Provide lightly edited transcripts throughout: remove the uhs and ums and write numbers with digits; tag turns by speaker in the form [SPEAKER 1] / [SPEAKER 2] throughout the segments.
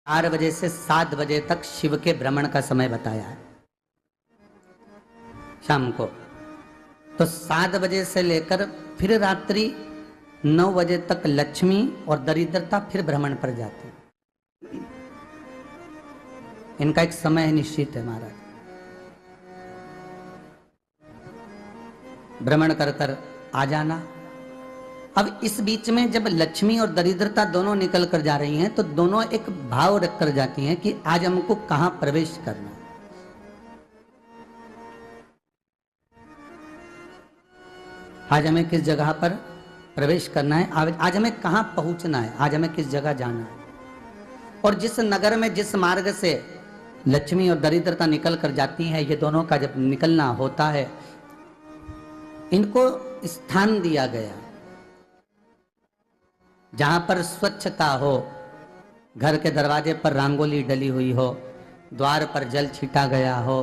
[SPEAKER 1] 4 बजे से 7 बजे तक शिव के भ्रमण का समय बताया है शाम को। तो 7 बजे से लेकर फिर रात्रि 9 बजे तक लक्ष्मी और दरिद्रता फिर भ्रमण पर जाती। इनका एक समय निश्चित है महाराज। भ्रमण कर कर आ जाना। अब इस बीच में जब लक्ष्मी और दरिद्रता दोनों निकल कर जा रही हैं तो दोनों एक भाव रख कर जाती हैं कि आज हमको कहां प्रवेश करना है। आज हमें किस जगह पर प्रवेश करना है, आज हमें कहां पहुंचना है, आज हमें किस जगह जाना है। और जिस नगर में जिस मार्ग से लक्ष्मी और दरिद्रता निकल कर जाती हैं, ये दोनों का जब निकलना होता है, इनको स्थान दिया गया जहां पर स्वच्छता हो, घर के दरवाजे पर रंगोली डली हुई हो, द्वार पर जल छीटा गया हो।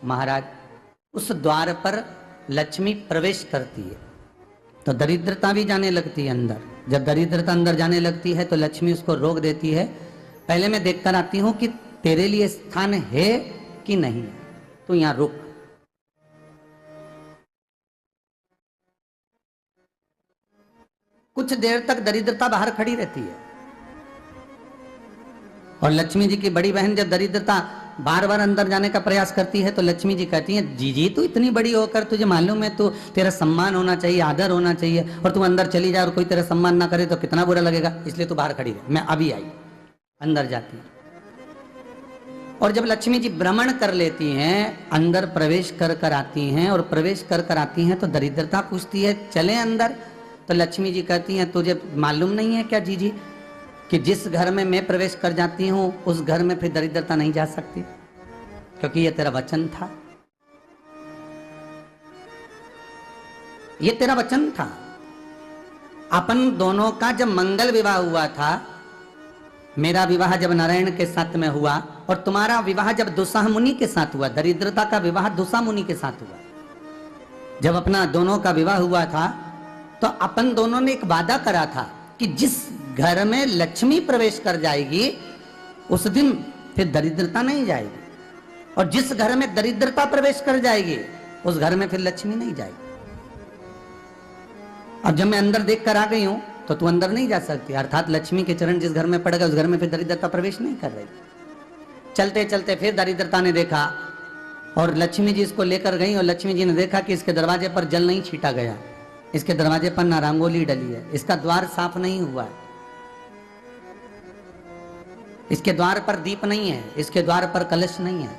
[SPEAKER 1] महाराज उस द्वार पर लक्ष्मी प्रवेश करती है तो दरिद्रता भी जाने लगती है अंदर। जब दरिद्रता अंदर जाने लगती है तो लक्ष्मी उसको रोक देती है, पहले मैं देखकर आती हूं कि तेरे लिए स्थान है कि नहीं, तो यहां रुक। कुछ देर तक दरिद्रता बाहर खड़ी रहती है और लक्ष्मी जी की बड़ी बहन जब दरिद्रता बार बार अंदर जाने का प्रयास करती है तो लक्ष्मी जी कहती हैं, जी तू इतनी बड़ी होकर तुझे मालूम है, तू तेरा सम्मान होना चाहिए, आदर होना चाहिए, और तू अंदर चली जा और कोई तेरा सम्मान ना करे तो कितना बुरा लगेगा, इसलिए तू बाहर खड़ी रहे। मैं अभी आई। अंदर जाती है और जब लक्ष्मी जी भ्रमण कर लेती हैं, अंदर प्रवेश कर कर आती हैं और प्रवेश कर कर आती हैं तो दरिद्रता पूछती है चले अंदर। तो लक्ष्मी जी कहती हैं, तुझे मालूम नहीं है क्या जी कि जिस घर में मैं प्रवेश कर जाती हूं उस घर में फिर दरिद्रता नहीं जा सकती, क्योंकि ये तेरा वचन था, ये तेरा वचन था। अपन दोनों का जब मंगल विवाह हुआ था, मेरा विवाह जब नारायण के साथ में हुआ और तुम्हारा विवाह जब दुस्साह मुनि के साथ हुआ, दरिद्रता का विवाह दुस्साह मुनि के साथ हुआ। जब अपना दोनों का विवाह हुआ था तो अपन दोनों ने एक वादा करा था कि जिस घर में लक्ष्मी प्रवेश कर जाएगी उस दिन फिर दरिद्रता नहीं जाएगी, और जिस घर में दरिद्रता प्रवेश कर जाएगी उस घर में फिर लक्ष्मी नहीं जाएगी। अब जब मैं अंदर देख कर आ गई हूं तो तू अंदर नहीं जा सकती, अर्थात लक्ष्मी के चरण जिस घर में पड़ गए उस घर में फिर दरिद्रता प्रवेश नहीं कर रही। चलते चलते फिर दरिद्रता ने देखा और लक्ष्मी जी इसको लेकर गई और लक्ष्मी जी ने देखा कि इसके दरवाजे पर जल नहीं छीटा गया, इसके दरवाजे पर ना रंगोली डली है, इसका द्वार साफ नहीं हुआ है, इसके द्वार पर दीप नहीं है, इसके द्वार पर कलश नहीं है,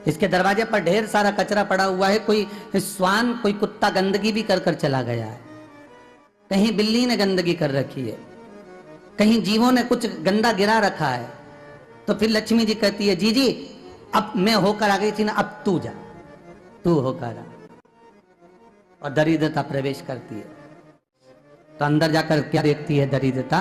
[SPEAKER 1] इसके दरवाजे पर ढेर सारा कचरा पड़ा हुआ है, कोई स्वान कोई कुत्ता गंदगी भी कर कर चला गया है, कहीं बिल्ली ने गंदगी कर रखी है, कहीं जीवों ने कुछ गंदा गिरा रखा है। तो फिर लक्ष्मी जी कहती है, जी अब मैं होकर आ गई थी ना, अब तू जा, तू होकर आ। और दरिद्रता प्रवेश करती है तो अंदर जाकर क्या देखती है दरिद्रता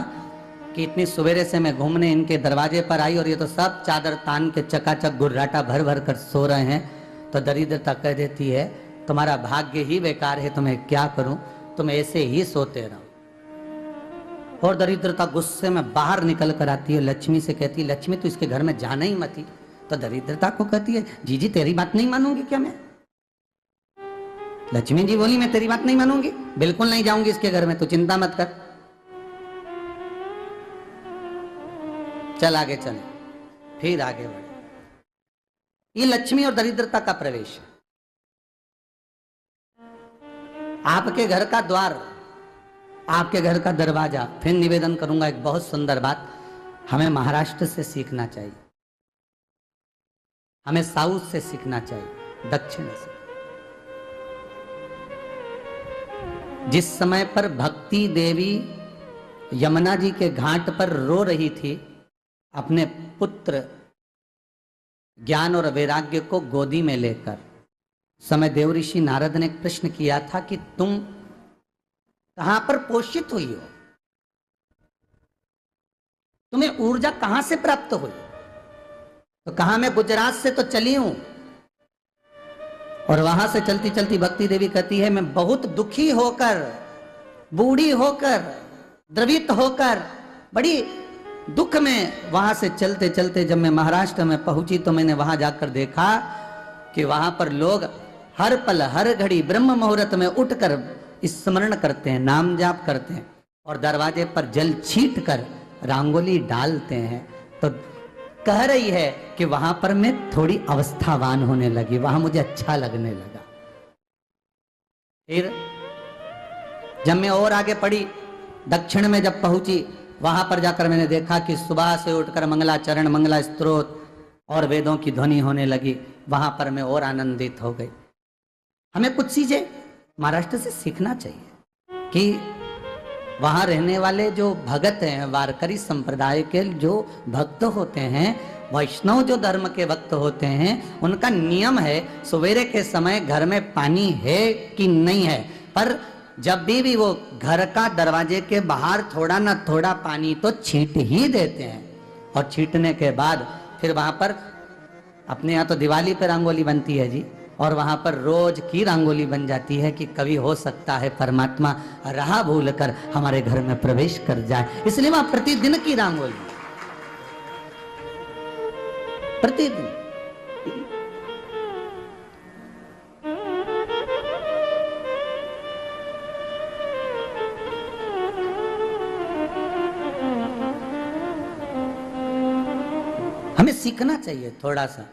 [SPEAKER 1] कि इतनी सवेरे से मैं घूमने इनके दरवाजे पर आई और ये तो सब चादर तान के चकाचक गुर्राटा भर भर कर सो रहे हैं। तो दरिद्रता कह देती है, तुम्हारा भाग्य ही बेकार है, तुम्हें क्या करूं, तुम ऐसे ही सोते रहो। और दरिद्रता गुस्से में बाहर निकल कर आती है, लक्ष्मी से कहती है, लक्ष्मी तू इसके घर में जाना ही मत ही। तो दरिद्रता को कहती है, जी तेरी बात नहीं मानूंगी क्या मैं? लक्ष्मी जी बोली, मैं तेरी बात नहीं मानूंगी, बिल्कुल नहीं जाऊंगी इसके घर में, तू चिंता मत कर, चल आगे चले। फिर आगे बढ़े। ये लक्ष्मी और दरिद्रता का प्रवेश है। आपके घर का द्वार, आपके घर का दरवाजा। फिर निवेदन करूंगा एक बहुत सुंदर बात, हमें महाराष्ट्र से सीखना चाहिए, हमें साउथ से सीखना चाहिए, दक्षिण से। जिस समय पर भक्ति देवी यमुना जी के घाट पर रो रही थी, अपने पुत्र ज्ञान और वैराग्य को गोदी में लेकर, समय देव ऋषि नारद ने एक प्रश्न किया था कि तुम कहां पर पोषित हुई हो, तुम्हें ऊर्जा कहां से प्राप्त हुई? तो कहा, मैं गुजरात से तो चली हूं। और वहां से चलती चलती भक्ति देवी कहती है, मैं बहुत दुखी होकर, बूढ़ी होकर, द्रवित होकर, बड़ी दुख में वहां से चलते चलते जब मैं महाराष्ट्र में पहुंची तो मैंने वहां जाकर देखा कि वहां पर लोग हर पल हर घड़ी ब्रह्म मुहूर्त में उठकर स्मरण करते हैं, नाम जाप करते हैं और दरवाजे पर जल छीट कर रंगोली डालते हैं। तो कह रही है कि वहां पर मैं थोड़ी अवस्थावान होने लगी, वहां मुझे अच्छा लगने लगा। फिर जब मैं और आगे पढ़ी, दक्षिण में जब पहुंची, वहां पर जाकर मैंने देखा कि सुबह से उठकर मंगलाचरण, मंगला स्तोत्र और वेदों की ध्वनि होने लगी। वहां पर मैं और आनंदित हो गई। हमें कुछ चीजें महाराष्ट्र से सीखना चाहिए कि वहां रहने वाले जो भगत हैं, वारकरी संप्रदाय के जो भक्त होते हैं, वैष्णव जो धर्म के भक्त होते हैं, उनका नियम है सवेरे के समय घर में पानी है कि नहीं है, पर जब भी वो घर का दरवाजे के बाहर थोड़ा ना थोड़ा पानी तो छींट ही देते हैं। और छींटने के बाद फिर वहां पर अपने यहाँ तो दिवाली पे रंगोली बनती है जी, और वहां पर रोज की रंगोली बन जाती है कि कभी हो सकता है परमात्मा राह भूल कर हमारे घर में प्रवेश कर जाए, इसलिए वहां प्रतिदिन की रंगोली, प्रतिदिन। हमें सीखना चाहिए थोड़ा सा।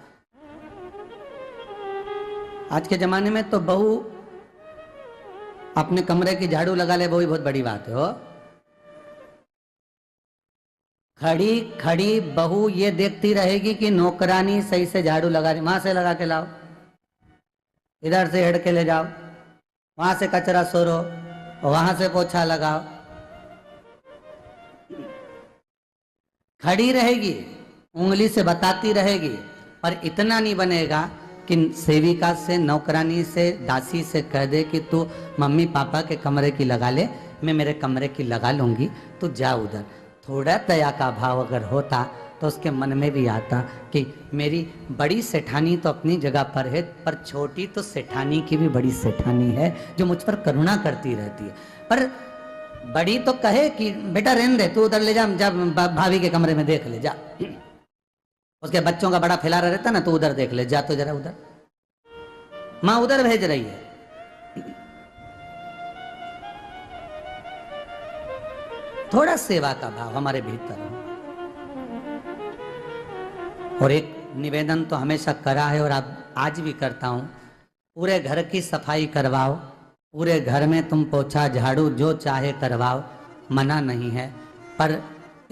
[SPEAKER 1] आज के जमाने में तो बहू अपने कमरे की झाड़ू लगा ले, वो ही बहुत बड़ी बात है। हो खड़ी खड़ी बहू ये देखती रहेगी कि नौकरानी सही से झाड़ू लगा रही, वहां से लगा के लाओ, इधर से हेड के ले जाओ, वहां से कचरा सोरो, वहां से पोछा लगाओ। खड़ी रहेगी, उंगली से बताती रहेगी, पर इतना नहीं बनेगा कि सेविका से, नौकरानी से, दासी से कह दे कि तू मम्मी पापा के कमरे की लगा ले, मैं मेरे कमरे की लगा लूंगी, तू जा उधर। थोड़ा दया का भाव अगर होता तो उसके मन में भी आता कि मेरी बड़ी सेठानी तो अपनी जगह पर है, पर छोटी तो सेठानी की भी बड़ी सेठानी है जो मुझ पर करुणा करती रहती है। पर बड़ी तो कहे कि बेटा रहने दे, तू उधर ले जा, जब भाभी के कमरे में देख ले जा, उसके बच्चों का बड़ा फैलारा रहता ना, तो उधर देख ले जा, तो जरा उधर, मां उधर भेज रही है। थोड़ा सेवा का भाव हमारे भीतर हो। और एक निवेदन तो हमेशा करा है और अब आज भी करता हूं, पूरे घर की सफाई करवाओ, पूरे घर में तुम पोछा झाड़ू जो चाहे करवाओ, मना नहीं है। पर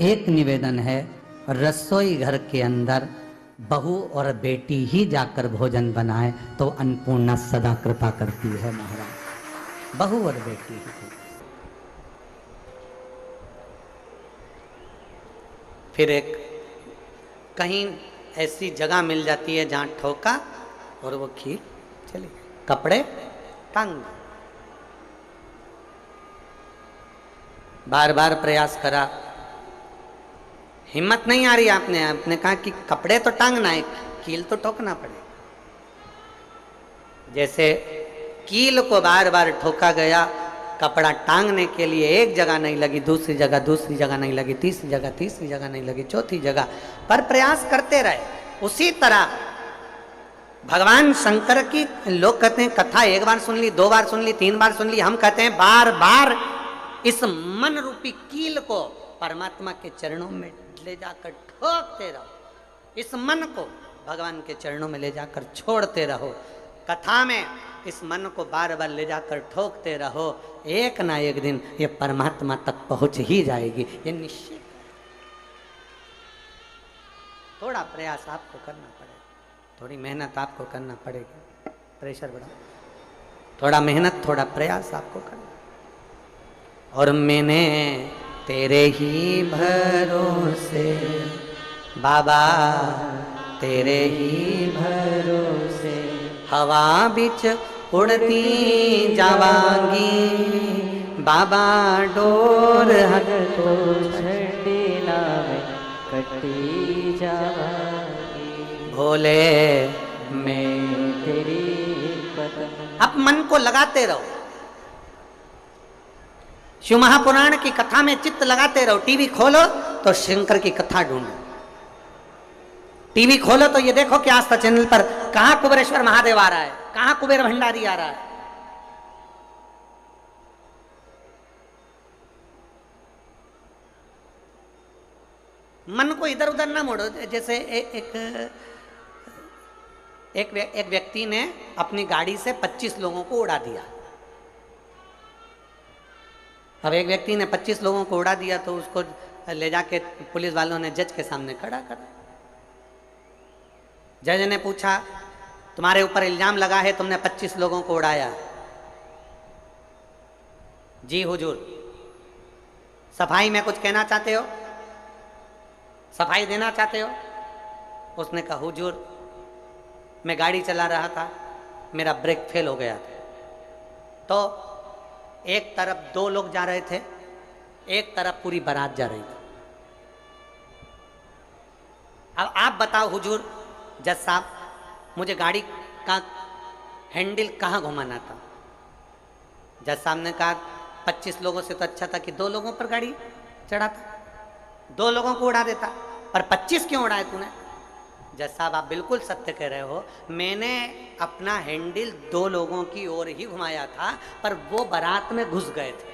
[SPEAKER 1] एक निवेदन है, रसोई घर के अंदर बहू और बेटी ही जाकर भोजन बनाए तो अन्नपूर्णा सदा कृपा करती है महाराज, बहू और बेटी ही। फिर एक कहीं ऐसी जगह मिल जाती है जहां ठोका और वो खीर चली, कपड़े टांग, बार बार प्रयास करा, हिम्मत नहीं आ रही। आपने कहा कि कपड़े तो टांगना है, कील तो ठोकना पड़ेगा। जैसे कील को बार बार ठोका गया, कपड़ा टांगने के लिए एक जगह नहीं लगी, दूसरी जगह नहीं लगी, तीसरी जगह नहीं लगी, चौथी जगह पर प्रयास करते रहे। उसी तरह भगवान शंकर की, लोग कहते हैं कथा एक बार सुन ली, 2 बार सुन ली, 3 बार सुन ली, हम कहते हैं बार बार इस मन रूपी कील को परमात्मा के चरणों में ले जाकर ठोकते रहो। इस मन को भगवान के चरणों में ले जाकर छोड़ते रहो। कथा में इस मन को बार बार ले जाकर ठोकते रहो, एक ना एक दिन ये परमात्मा तक पहुंच ही जाएगी, ये निश्चित। थोड़ा प्रयास आपको करना पड़ेगा, थोड़ी मेहनत आपको करना पड़ेगी। प्रेशर बढ़ा, थोड़ा मेहनत, थोड़ा प्रयास आपको करना। और मैंने तेरे ही भरोसे बाबा, तेरे ही भरोसे हवा बिच उड़ती जावांगी, बाबा डोर हट तो छड़ी ना कटी जावांगी, भोले मैं तेरी कदम। अब मन को लगाते रहो, शिव महापुराण की कथा में चित्त लगाते रहो। टीवी खोलो तो शंकर की कथा ढूंढो। टीवी खोलो तो ये देखो कि आस्था चैनल पर कहां कुबेरेश्वर महादेव आ रहा है, कहां कुबेर भंडारी आ रहा है। मन को इधर उधर ना मोड़ो। जैसे एक व्यक्ति ने अपनी गाड़ी से 25 लोगों को उड़ा दिया। अब एक व्यक्ति ने 25 लोगों को उड़ा दिया तो उसको ले जाके पुलिस वालों ने जज के सामने खड़ा करा। जज ने पूछा, तुम्हारे ऊपर इल्जाम लगा है तुमने 25 लोगों को उड़ाया। जी हुजूर। सफाई में कुछ कहना चाहते हो, सफाई देना चाहते हो? उसने कहा, हुजूर मैं गाड़ी चला रहा था, मेरा ब्रेक फेल हो गया था, तो एक तरफ 2 लोग जा रहे थे, एक तरफ पूरी बारात जा रही थी। अब आप बताओ हुजूर जज साहब, मुझे गाड़ी का हैंडल कहाँ घुमाना था? जज साहब ने कहा 25 लोगों से तो अच्छा था कि 2 लोगों पर गाड़ी चढ़ा था, 2 लोगों को उड़ा देता, पर 25 क्यों उड़ाए तूने? जज साहब आप बिल्कुल सत्य कह रहे हो, मैंने अपना हैंडल 2 लोगों की ओर ही घुमाया था, पर वो बारात में घुस गए थे।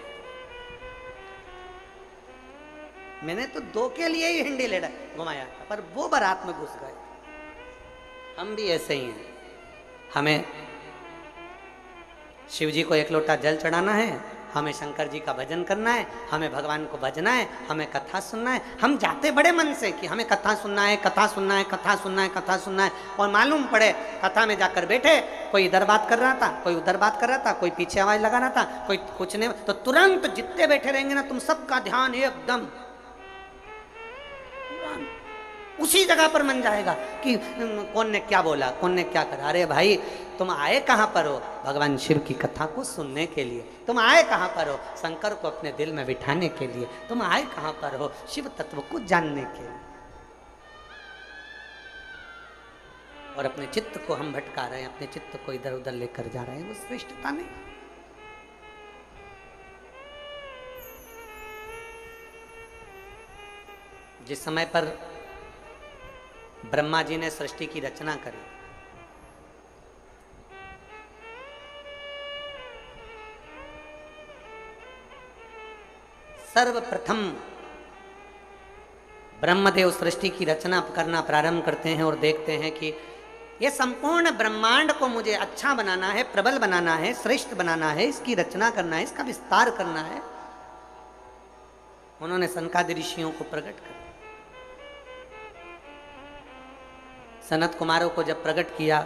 [SPEAKER 1] मैंने तो 2 के लिए ही हैंडल घुमाया था, पर वो बारात में घुस गए। हम भी ऐसे ही हैं। हमें शिव जी को 1 लोटा जल चढ़ाना है, हमें शंकर जी का भजन करना है, हमें भगवान को भजना है, हमें कथा सुनना है। हम जाते बड़े मन से कि हमें कथा सुनना है, कथा सुनना है, कथा सुनना है, कथा सुनना है, और मालूम पड़े कथा में जाकर बैठे, कोई इधर बात कर रहा था, कोई उधर बात कर रहा था, कोई पीछे आवाज लगा रहा था, कोई कुछ नहीं, तो तुरंत जितने बैठे रहेंगे ना, तुम सबका ध्यान एकदम उसी जगह पर मन जाएगा कि कौन ने क्या बोला, कौन ने क्या करा। अरे भाई तुम आए कहाँ पर हो? भगवान शिव की कथा को सुनने के लिए। तुम आए कहाँ पर हो? शंकर को अपने दिल में बिठाने के लिए। तुम आए कहाँ पर हो? शिव तत्व को जानने के लिए। और अपने चित्त को हम भटका रहे हैं, अपने चित्त को इधर उधर लेकर जा रहे हैं, वो श्रेष्ठता नहीं। जिस समय पर ब्रह्मा जी ने सृष्टि की रचना करी, सर्वप्रथम ब्रह्मदेव सृष्टि की रचना करना प्रारंभ करते हैं और देखते हैं कि ये संपूर्ण ब्रह्मांड को मुझे अच्छा बनाना है, प्रबल बनाना है, श्रेष्ठ बनाना है, इसकी रचना करना है, इसका विस्तार करना है। उन्होंने सनकादि ऋषियों को प्रकट कर, सनत कुमारों को जब प्रकट किया,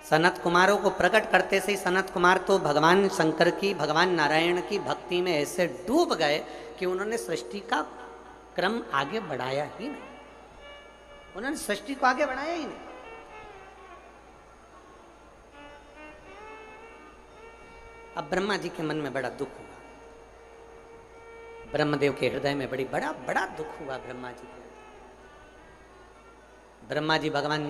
[SPEAKER 1] सनत कुमारों को प्रकट करते से ही सनत कुमार तो भगवान शंकर की, भगवान नारायण की भक्ति में ऐसे डूब गए कि उन्होंने सृष्टि का क्रम आगे बढ़ाया ही नहीं। उन्होंने सृष्टि को आगे बढ़ाया ही नहीं। अब ब्रह्मा जी के मन में बड़ा दुख हुआ, ब्रह्मदेव के हृदय में बड़ा दुख हुआ ब्रह्मा जी के। ब्रह्मा जी भगवान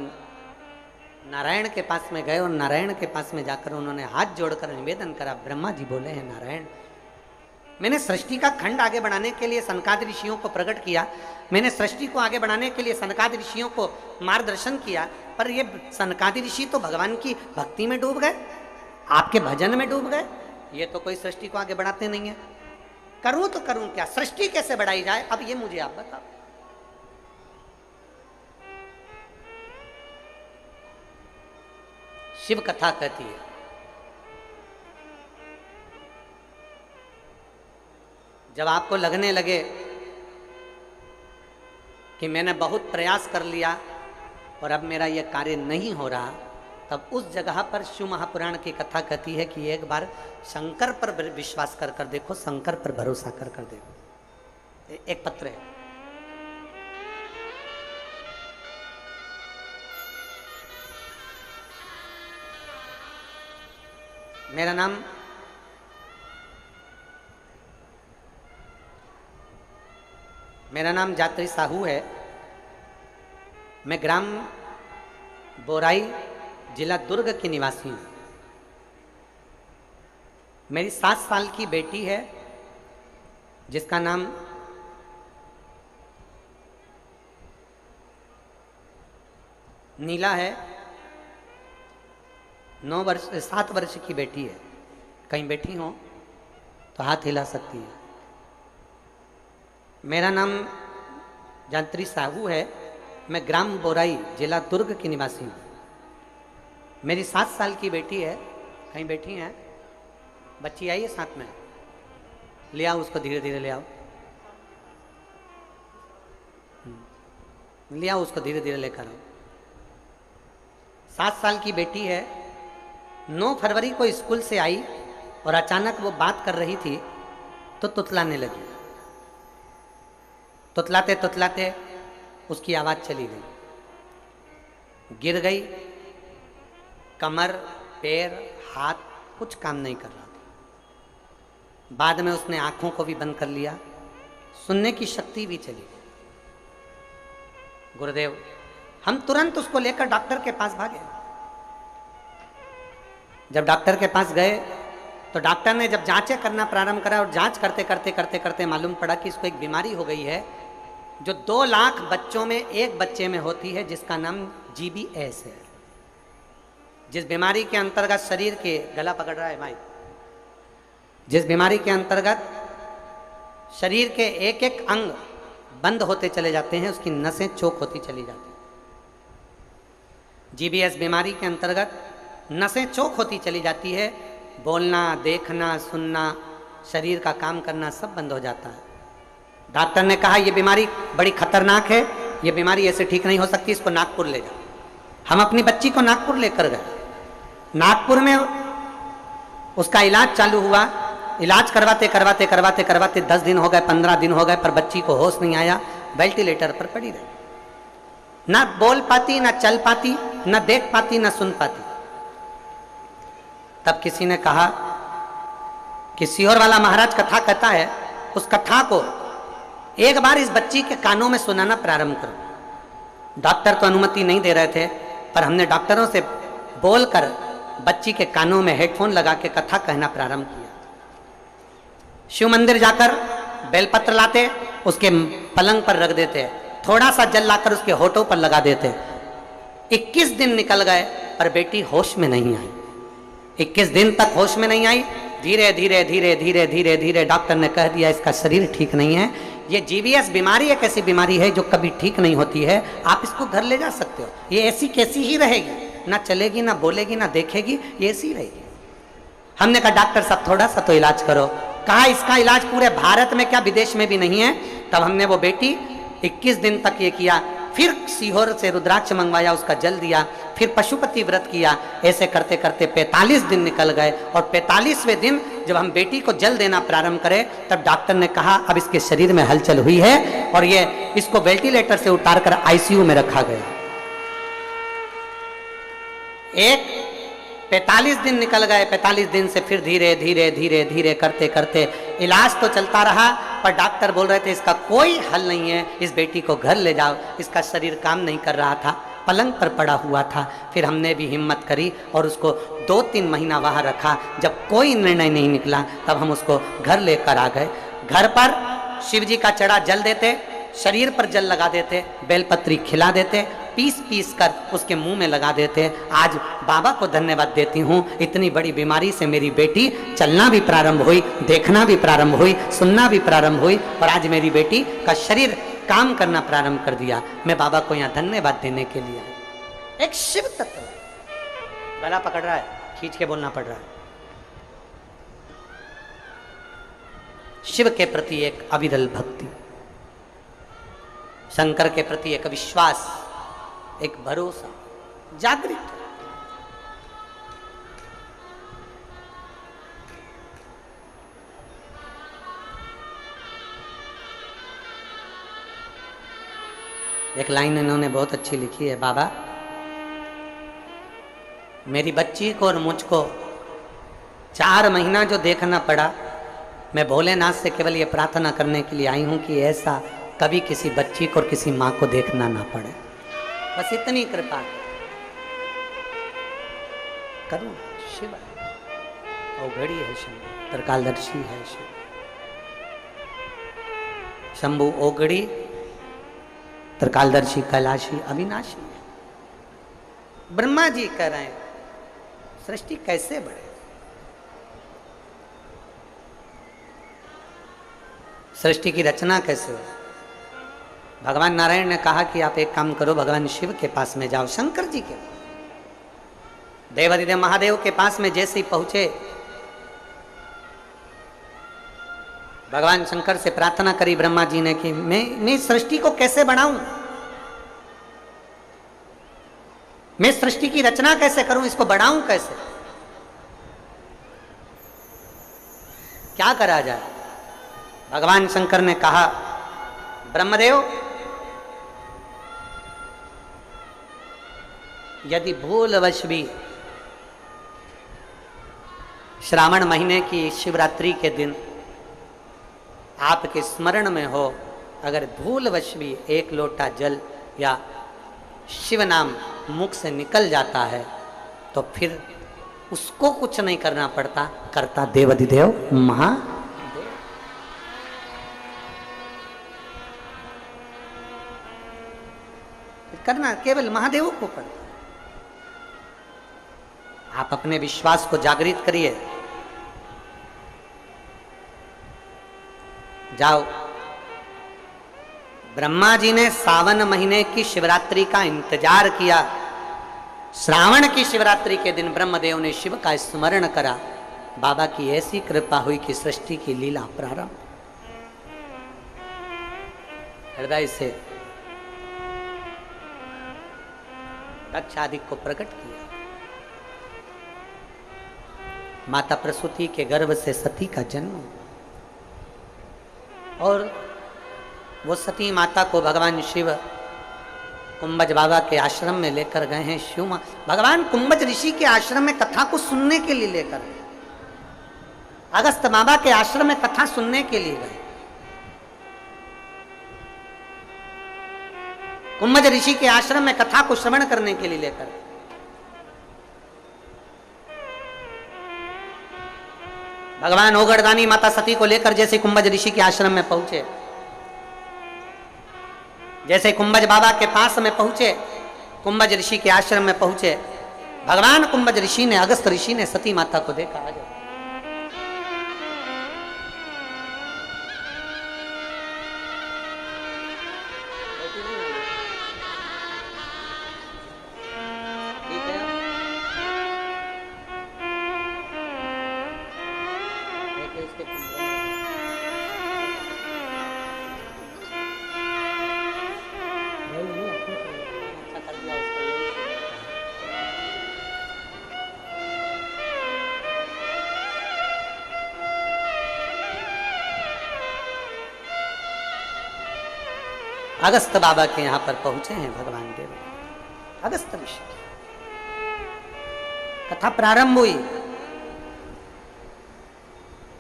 [SPEAKER 1] नारायण के पास में गए और नारायण के पास में जाकर उन्होंने हाथ जोड़कर निवेदन करा। ब्रह्मा जी बोले हैं, नारायण मैंने सृष्टि का खंड आगे बढ़ाने के लिए सनकादि ऋषियों को प्रकट किया, मैंने सृष्टि को आगे बढ़ाने के लिए सनकादि ऋषियों को मार्गदर्शन किया, पर ये सनकादि ऋषि तो भगवान की भक्ति में डूब गए, आपके भजन में डूब गए, ये तो कोई सृष्टि को आगे बढ़ाते नहीं है। करूं तो करूं क्या, सृष्टि कैसे बढ़ाई जाए, अब ये मुझे आप बताओ। शिव कथा कहती है, जब आपको लगने लगे कि मैंने बहुत प्रयास कर लिया और अब मेरा यह कार्य नहीं हो रहा, तब उस जगह पर शिव महापुराण की कथा कहती है कि एक बार शंकर पर विश्वास कर कर देखो, शंकर पर भरोसा कर कर देखो। एक पत्र है, मेरा नाम जात्री साहू है। मैं ग्राम बोराई, जिला दुर्ग की निवासी हूँ। मेरी 7 साल की बेटी है जिसका नाम नीला है, 7 वर्ष की बेटी है। कहीं बैठी हो तो हाथ हिला सकती है। मेरा नाम जानत्री साहू है। मैं ग्राम बोराई, जिला दुर्ग की निवासी हूँ। मेरी 7 साल की बेटी है। कहीं बैठी है? बच्ची आई है साथ में, ले आओ उसको, धीरे धीरे ले आओ, ले आओ उसको, धीरे धीरे लेकर आओ। 7 साल की बेटी है। 9 फरवरी को स्कूल से आई और अचानक वो बात कर रही थी तो तुतलाने लगी। तुतलाते तुतलाते उसकी आवाज चली गई, गिर गई। कमर, पैर, हाथ कुछ काम नहीं कर रहा था। बाद में उसने आंखों को भी बंद कर लिया, सुनने की शक्ति भी चली गई। गुरुदेव, हम तुरंत उसको लेकर डॉक्टर के पास भागे। जब डॉक्टर के पास गए तो डॉक्टर ने जब जांचें करना प्रारंभ करा और जांच करते करते करते करते मालूम पड़ा कि इसको एक बीमारी हो गई है जो 2 लाख बच्चों में एक बच्चे में होती है, जिसका नाम GBS है। जिस बीमारी के अंतर्गत शरीर के, गला पकड़ रहा है भाई, जिस बीमारी के अंतर्गत शरीर के एक एक अंग बंद होते चले जाते हैं, उसकी नसें चोक होती चली जाती हैं। GBS बीमारी के अंतर्गत नसें चोक होती चली जाती है, बोलना, देखना, सुनना, शरीर का काम करना सब बंद हो जाता है। डॉक्टर ने कहा ये बीमारी बड़ी खतरनाक है, ये बीमारी ऐसे ठीक नहीं हो सकती, इसको नागपुर ले जाओ। हम अपनी बच्ची को नागपुर लेकर गए। नागपुर में उसका इलाज चालू हुआ। इलाज करवाते करवाते करवाते करवाते 10 दिन हो गए, 15 दिन हो गए, पर बच्ची को होश नहीं आया। वेंटिलेटर पर पड़ी रही, ना बोल पाती, ना चल पाती, ना देख पाती, ना सुन पाती। तब किसी ने कहा कि सीहोर वाला महाराज कथा कहता है, उस कथा को एक बार इस बच्ची के कानों में सुनाना प्रारंभ करो। डॉक्टर तो अनुमति नहीं दे रहे थे, पर हमने डॉक्टरों से बोलकर बच्ची के कानों में हेडफोन लगा के कथा कहना प्रारंभ किया। शिव मंदिर जाकर बेलपत्र लाते, उसके पलंग पर रख देते, थोड़ा सा जल लाकर उसके होठों पर लगा देते। 21 दिन निकल गए पर बेटी होश में नहीं आई। 21 दिन तक होश में नहीं आई। धीरे धीरे धीरे धीरे धीरे धीरे डॉक्टर ने कह दिया इसका शरीर ठीक नहीं है, ये GBS बीमारी एक ऐसी बीमारी है जो कभी ठीक नहीं होती है, आप इसको घर ले जा सकते हो, ये ऐसी कैसी ही रहेगी, ना चलेगी, ना बोलेगी, ना देखेगी, ये ऐसी रहेगी। हमने कहा डॉक्टर साहब थोड़ा सा तो इलाज करो। कहा इसका इलाज पूरे भारत में क्या विदेश में भी नहीं है। तब हमने वो बेटी 21 दिन तक ये किया, फिर सीहोर से रुद्राक्ष मंगवाया, उसका जल दिया, फिर पशुपति व्रत किया। ऐसे करते करते 45 दिन निकल गए और 45वें दिन जब हम बेटी को जल देना प्रारंभ करें तब डॉक्टर ने कहा अब इसके शरीर में हलचल हुई है और ये इसको वेंटिलेटर से उतारकर ICU में रखा गया। 45 दिन निकल गए। 45 दिन से फिर धीरे धीरे धीरे धीरे करते करते इलाज तो चलता रहा, पर डॉक्टर बोल रहे थे इसका कोई हल नहीं है, इस बेटी को घर ले जाओ, इसका शरीर काम नहीं कर रहा था, पलंग पर पड़ा हुआ था। फिर हमने भी हिम्मत करी और उसको 2-3 महीना वहाँ रखा। जब कोई निर्णय नहीं निकला तब हम उसको घर लेकर आ गए। घर पर शिव जी का चढ़ा जल देते, शरीर पर जल लगा देते, बेलपत्री खिला देते, पीस पीस कर उसके मुंह में लगा देते। आज बाबा को धन्यवाद देती हूँ, इतनी बड़ी बीमारी से मेरी बेटी चलना भी प्रारंभ हुई, देखना भी प्रारंभ हुई, सुनना भी प्रारंभ हुई और आज मेरी बेटी का शरीर काम करना प्रारंभ कर दिया। मैं बाबा को यहाँ धन्यवाद देने के लिए। एक शिव तत्व गला पकड़ रहा है, खींच के बोलना पड़ रहा है। शिव के प्रति एक अविरल भक्ति, शंकर के प्रति एक विश्वास, एक भरोसा जागृत। एक लाइन इन्होंने बहुत अच्छी लिखी है, बाबा मेरी बच्ची को और मुझको 4 महीना जो देखना पड़ा, मैं भोलेनाथ से केवल ये प्रार्थना करने के लिए आई हूं कि ऐसा कभी किसी बच्ची को और किसी माँ को देखना ना पड़े। बस इतनी कृपा करूं। शिव औघड़ी है, शंभु त्रिकालदर्शी है, शिव शंभु औघड़ी त्रिकालदर्शी कैलाशी अविनाशी है। ब्रह्मा जी कह रहे हैं सृष्टि कैसे बढ़े, सृष्टि की रचना कैसे हो। भगवान नारायण ने कहा कि आप एक काम करो, भगवान शिव के पास में जाओ, शंकर जी के, देवादिदेव महादेव के पास में जैसे ही पहुंचे, भगवान शंकर से प्रार्थना करी ब्रह्मा जी ने कि मैं सृष्टि को कैसे बढ़ाऊं, मैं सृष्टि की रचना कैसे करूं, इसको बढ़ाऊं कैसे, क्या करा जाए। भगवान शंकर ने कहा, ब्रह्मदेव यदि भूलवश भी श्रावण महीने की शिवरात्रि के दिन आपके स्मरण में हो, अगर भूलवश भी एक लोटा जल या शिव नाम मुख से निकल जाता है तो फिर उसको कुछ नहीं करना पड़ता, करता देवाधिदेव महादेव। करना केवल महादेव को पड़ता। आप अपने विश्वास को जागृत करिए, जाओ। ब्रह्मा जी ने सावन महीने की शिवरात्रि का इंतजार किया, श्रावण की शिवरात्रि के दिन ब्रह्मदेव ने शिव का स्मरण करा, बाबा की ऐसी कृपा हुई कि सृष्टि की लीला प्रारंभ। हृदय से तत्सादिक को प्रकट किया। माता प्रसूति के गर्भ से सती का जन्म, और वो सती माता को भगवान शिव कुंभज बाबा के आश्रम में लेकर गए हैं। शिव भगवान कुंभज ऋषि के आश्रम में कथा को सुनने के लिए लेकर गए, अगस्त बाबा के आश्रम में कथा सुनने के लिए गए। कुंभज ऋषि के आश्रम में कथा को श्रवण करने के लिए लेकर, भगवान ओगड़दानी माता सती को लेकर जैसे कुंभज ऋषि के आश्रम में पहुंचे, जैसे कुंभज बाबा के पास में पहुंचे, कुंभज ऋषि के आश्रम में पहुंचे, भगवान कुंभज ऋषि ने, अगस्त ऋषि ने सती माता को देखा। आ जाओ। अगस्त बाबा के यहां पर पहुंचे हैं भगवान देव, अगस्त ऋषि। कथा प्रारंभ हुई,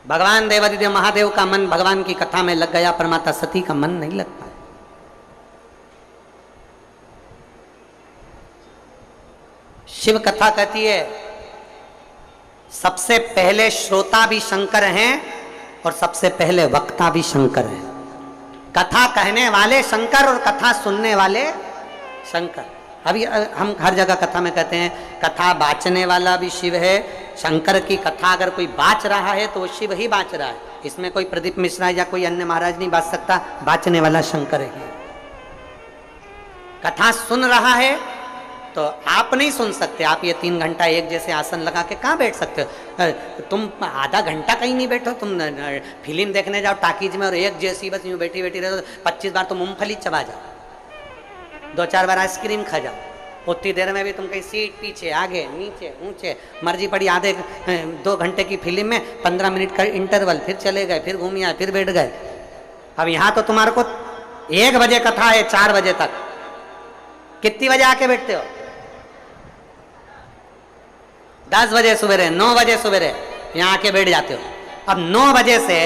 [SPEAKER 1] भगवान देवादिदेव महादेव का मन भगवान की कथा में लग गया, पर माता सती का मन नहीं लग पाया। शिव कथा कहती है सबसे पहले श्रोता भी शंकर हैं और सबसे पहले वक्ता भी शंकर हैं। कथा कहने वाले शंकर और कथा सुनने वाले शंकर। अभी हम हर जगह कथा में कहते हैं कथा बाचने वाला भी शिव है। शंकर की कथा अगर कोई बाच रहा है तो वो शिव ही बाच रहा है, इसमें कोई प्रदीप मिश्रा या कोई अन्य महाराज नहीं बाच सकता, बाचने वाला शंकर है। कथा सुन रहा है तो आप नहीं सुन सकते, आप ये 3 घंटा एक जैसे आसन लगा के कहाँ बैठ सकते हो? तुम आधा घंटा कहीं नहीं बैठो, तुम फिल्म देखने जाओ टाकीज में और एक जैसी बस यूँ बैठी बैठी रहो, 25 बार तो मूंगफली चबा जाओ, 2-4 बार आइसक्रीम खा जाओ, उतनी देर में भी तुम कहीं सीट पीछे आगे नीचे ऊंचे मर्जी पड़ी। आधे 2 घंटे की फिल्म में 15 मिनट का इंटरवल, फिर चले गए, फिर घूम आए, फिर बैठ गए। अब यहाँ तो तुम्हारे को 1 बजे कथा है, 4 बजे तक, कितनी बजे आके बैठते हो? 10 बजे सवेरे, 9 बजे सवेरे यहाँ आके बैठ जाते हो। अब 9 बजे से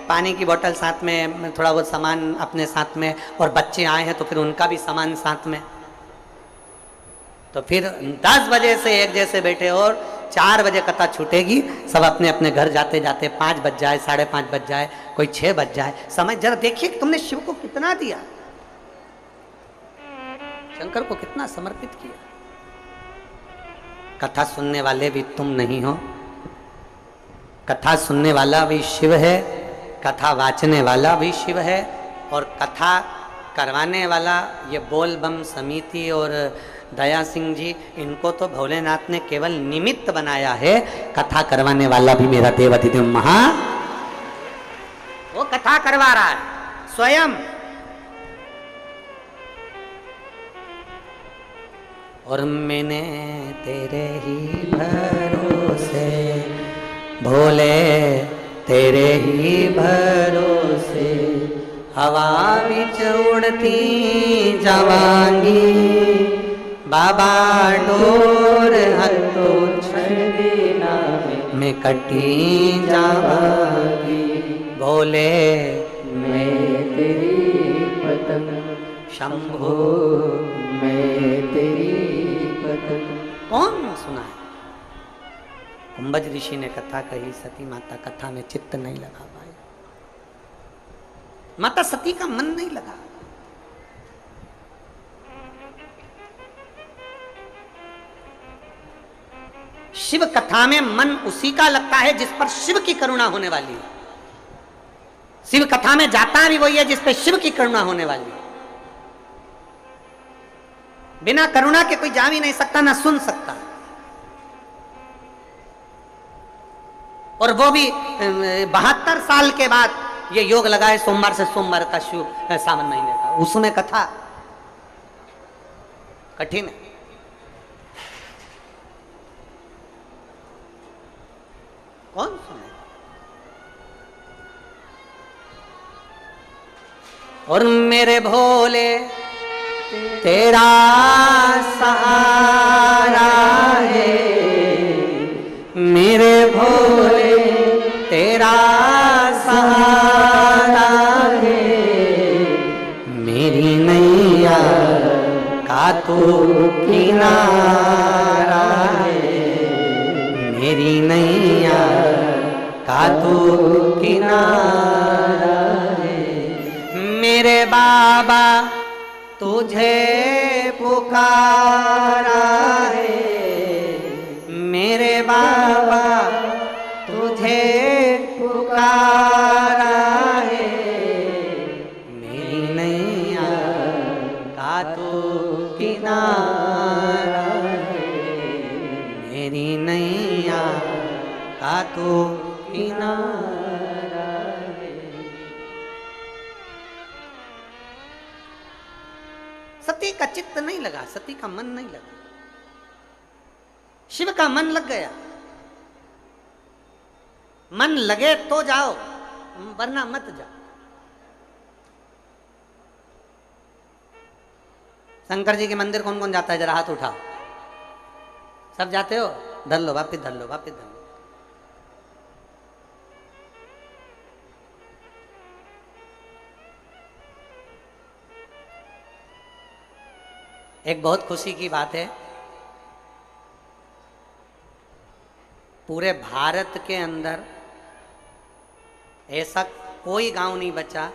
[SPEAKER 1] पानी की बोतल साथ में, थोड़ा बहुत सामान अपने साथ में, और बच्चे आए हैं तो फिर उनका भी सामान साथ में, तो फिर 10 बजे से एक जैसे बैठे और 4 बजे कथा छूटेगी, सब अपने अपने घर जाते जाते 5 बज जाए, 5:30 बज जाए, कोई 6 बज जाए। समय जरा देखिए कि तुमने शिव को कितना दिया, शंकर को कितना समर्पित किया। कथा सुनने वाले भी तुम नहीं हो। कथा सुनने वाला भी शिव है, कथा वाचने वाला भी शिव है, और कथा करवाने वाला ये बोल बम समिति और दया सिंह जी, इनको तो भोलेनाथ ने केवल निमित्त बनाया है। कथा करवाने वाला भी मेरा देवाधिदेव महा, वो कथा करवा रहा है स्वयं। और मैंने तेरे ही भरोसे भोले, तेरे ही भरोसे हवा बिच उड़ती जावांगी, बाबा डोर हतो छड़ीना मैं कटी जावांगी। भोले मैं तेरी पतंग, शंभो मैं तेरी पतंग। कौन सुना है? कुंभज ऋषि ने कथा कही, सती माता कथा में चित्त नहीं लगा पाई। माता सती का मन नहीं लगा। शिव कथा में मन उसी का लगता है जिस पर शिव की करुणा होने वाली है। शिव कथा में जाता भी वही है जिस पर शिव की करुणा होने वाली है। बिना करुणा के कोई जा भी नहीं सकता, ना सुन सकता। और वो भी 72 साल के बाद ये योग लगाए सोमवार से सोमवार का सावन महीने का, उसमें कथा कठिन है। कौन सुने? और मेरे भोले तेरा सहारा है, मेरे भोले तेरा सहारा है, मेरी नैया का तू किनारा है, मेरी नैया का तू किनारा है। मेरे बाबा तुझे पुकारा है, मेरे बाबा तुझे पुकारा है, मेरी नैया का तू किनारा है, मेरी नैया का तू किनारा है। सती का चित्त नहीं लगा, सती का मन नहीं लगा। शिव का मन लग गया। मन लगे तो जाओ, वरना मत जाओ। शंकर जी के मंदिर कौन कौन जाता है? जरा हाथ उठाओ। सब जाते हो? धर लो, वापिस धर लो, वापिस धर लो। एक बहुत खुशी की बात है, पूरे भारत के अंदर ऐसा कोई गांव नहीं बचा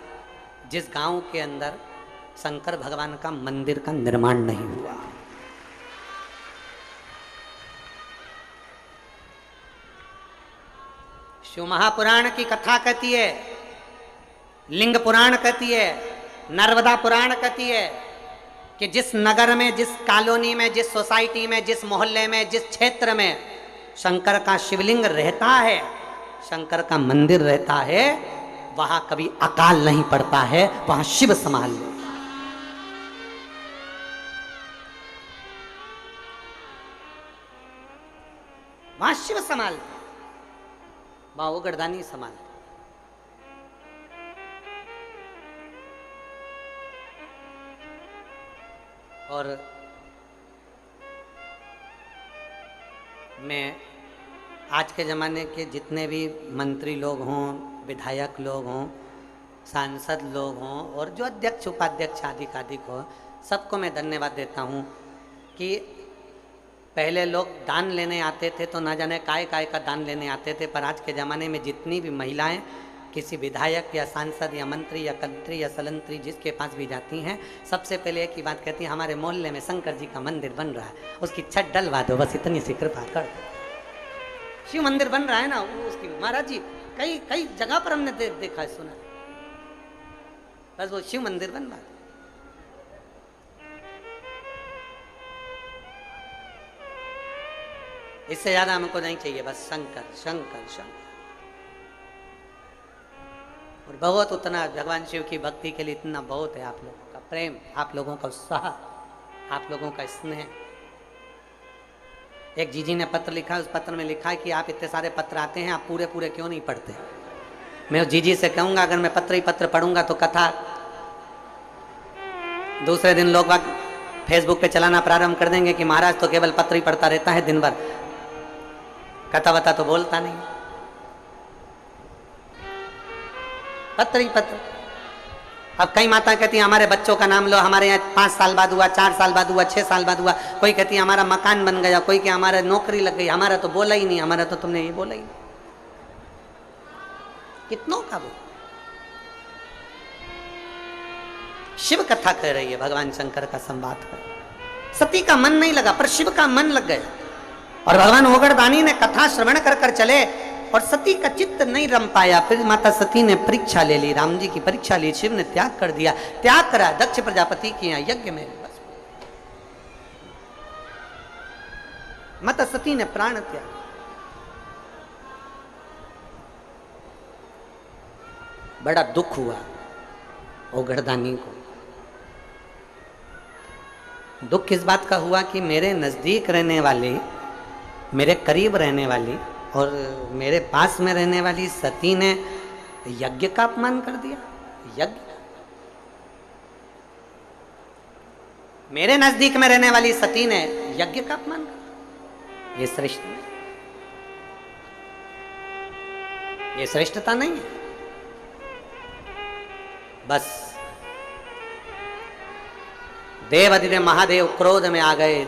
[SPEAKER 1] जिस गांव के अंदर शंकर भगवान का मंदिर का निर्माण नहीं हुआ। शिव महापुराण की कथा कहती है, लिंग पुराण कहती है, नर्मदा पुराण कहती है कि जिस नगर में, जिस कॉलोनी में, जिस सोसाइटी में, जिस मोहल्ले में, जिस क्षेत्र में शंकर का शिवलिंग रहता है, शंकर का मंदिर रहता है, वहां कभी अकाल नहीं पड़ता है, वहां शिव संभाल ले। वहां शिव संभाल, वहां वो गर्दानी संभाल। और मैं आज के ज़माने के जितने भी मंत्री लोग हों, विधायक लोग हों, सांसद लोग हों, और जो अध्यक्ष उपाध्यक्ष आदि हो, सबको मैं धन्यवाद देता हूँ कि पहले लोग दान लेने आते थे तो ना जाने काय काय का दान लेने आते थे, पर आज के ज़माने में जितनी भी महिलाएं किसी विधायक या सांसद या मंत्री या कंत्री या सलंत्री जिसके पास भी जाती हैं, सबसे पहले एक ही बात कहती है, हमारे मोहल्ले में शंकर जी का मंदिर बन रहा है, उसकी छत डलवा दो, बस इतनी सी कृपा कर। शिव मंदिर बन रहा है ना, वो उसकी महाराज जी कई कई जगह पर हमने देखा है, सुना, बस वो शिव मंदिर बन रहा है। इससे ज्यादा हमको नहीं चाहिए, बस शंकर शंकर शंकर। और बहुत उतना भगवान शिव की भक्ति के लिए इतना बहुत है, आप लोगों का प्रेम, आप लोगों का उत्साह, आप लोगों का स्नेह। एक जीजी ने पत्र लिखा, उस पत्र में लिखा है कि आप इतने सारे पत्र आते हैं, आप पूरे पूरे क्यों नहीं पढ़ते। मैं उस जीजी से कहूंगा अगर मैं पत्र ही पत्र पढ़ूंगा तो कथा दूसरे दिन लोग फेसबुक पे चलाना प्रारंभ कर देंगे कि महाराज तो केवल पत्र ही पढ़ता रहता है दिन भर, कथा वथा तो बोलता नहीं। पत्र ही पत्र। अब कई माता कहती हैं हमारे बच्चों का नाम लो, हमारे यहाँ 5 साल बाद हुआ, 4 साल बाद हुआ, 6 साल बाद हुआ। कोई कहती है हमारा मकान बन गया, कोई कि हमारा नौकरी लग गई, हमारा तो बोला ही नहीं, हमारा तो तुमने ये बोला ही नहीं। कितनों का वो शिव कथा कह रही है, भगवान शंकर का संवाद कर। सती का मन नहीं लगा पर शिव का मन लग गया, और भगवान ओगड़दानी ने कथा श्रवण कर कर चले और सती का चित्त नहीं रम पाया। फिर माता सती ने परीक्षा ले ली, राम जी की परीक्षा ली, शिव ने त्याग कर दिया, त्याग करा दक्ष प्रजापति के यहाँ यज्ञ में, बस माता सती ने प्राण त्याग। बड़ा दुख हुआ ओगड़दानी को। दुख इस बात का हुआ कि मेरे नजदीक रहने वाली, मेरे करीब रहने वाली और मेरे पास में रहने वाली सती ने यज्ञ का अपमान कर दिया। यज्ञ, मेरे नजदीक में रहने वाली सती ने यज्ञ का अपमान कर दिया। ये श्रेष्ठ नहीं, ये श्रेष्ठता नहीं है। बस देवाधिदेव महादेव क्रोध में आ गए,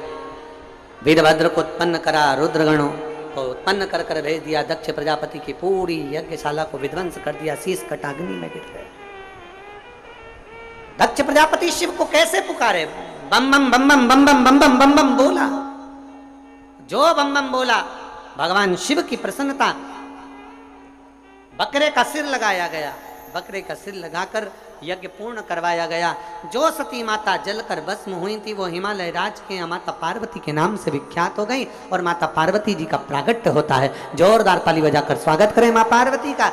[SPEAKER 1] वीरभद्र को उत्पन्न करा, रुद्रगणों को उत्पन्न कर कर भेज दिया, दक्ष प्रजापति की पूरी यज्ञशाला को विध्वंस कर दिया, शीश कट अग्नि में गिर गए। दक्ष प्रजापति शिव को कैसे पुकारे, बम बम बम बम बम बम बम बम बम बम बोला, जो बम बम बोला भगवान शिव की प्रसन्नता। बकरे का सिर लगाया गया, बकरे का सिर लगाकर यज्ञ पूर्ण करवाया गया। जो सती माता जलकर भस्म हुई थी वो हिमालय राज के माता पार्वती के नाम से विख्यात हो गई, और माता पार्वती जी का प्रागट्य होता है। जोरदार ताली बजाकर स्वागत करें मां पार्वती का।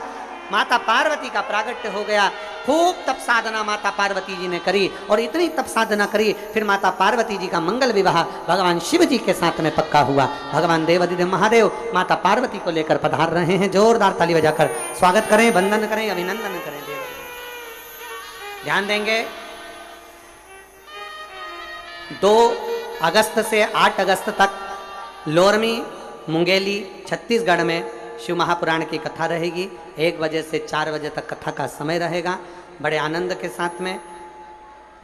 [SPEAKER 1] माता पार्वती का प्रागट्य हो गया। खूब तप साधना माता पार्वती जी ने करी, और इतनी तप साधना करी फिर माता पार्वती जी का मंगल विवाह भगवान शिव जी के साथ में पक्का हुआ। भगवान देवाधिदेव महादेव माता पार्वती को लेकर पधार रहे हैं। जोरदार ताली बजाकर स्वागत करें, वंदन करें, अभिनंदन करें। ध्यान देंगे 2 अगस्त से 8 अगस्त तक लोरमी मुंगेली छत्तीसगढ़ में शिव महापुराण की कथा रहेगी। 1 बजे से 4 बजे तक कथा का समय रहेगा, बड़े आनंद के साथ में।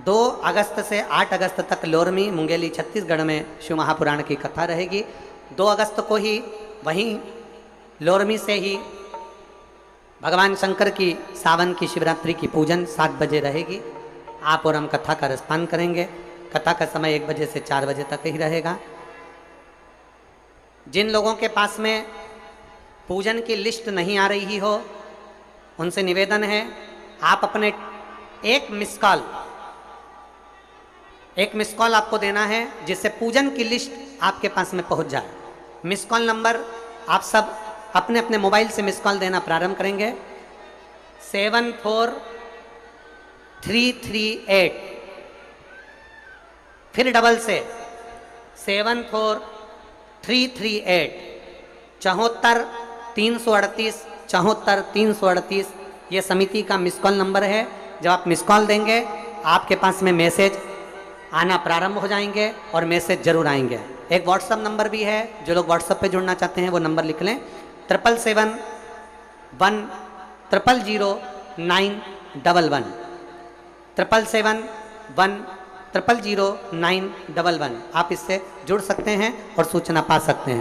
[SPEAKER 1] 2 अगस्त से 8 अगस्त तक लोरमी मुंगेली छत्तीसगढ़ में शिव महापुराण की कथा रहेगी। 2 अगस्त को ही वहीं लोरमी से ही भगवान शंकर की सावन की शिवरात्रि की पूजन 7 बजे रहेगी। आप और हम कथा का रसपान करेंगे। कथा का समय 1 बजे से 4 बजे तक ही रहेगा। जिन लोगों के पास में पूजन की लिस्ट नहीं आ रही हो उनसे निवेदन है, आप अपने एक मिस कॉल आपको देना है जिससे पूजन की लिस्ट आपके पास में पहुंच जाए। मिस कॉल नंबर आप सब अपने अपने मोबाइल से मिस कॉल देना प्रारंभ करेंगे। 74338, फिर डबल से 74338 74 338 74 338, ये समिति का मिस कॉल नंबर है। जब आप मिस कॉल देंगे आपके पास में मैसेज आना प्रारंभ हो जाएंगे और मैसेज जरूर आएंगे। एक व्हाट्सएप नंबर भी है, जो लोग व्हाट्सएप पे जुड़ना चाहते हैं वो नंबर लिख लें, 777-1000911 777-1000911। आप इससे जुड़ सकते हैं और सूचना पा सकते हैं।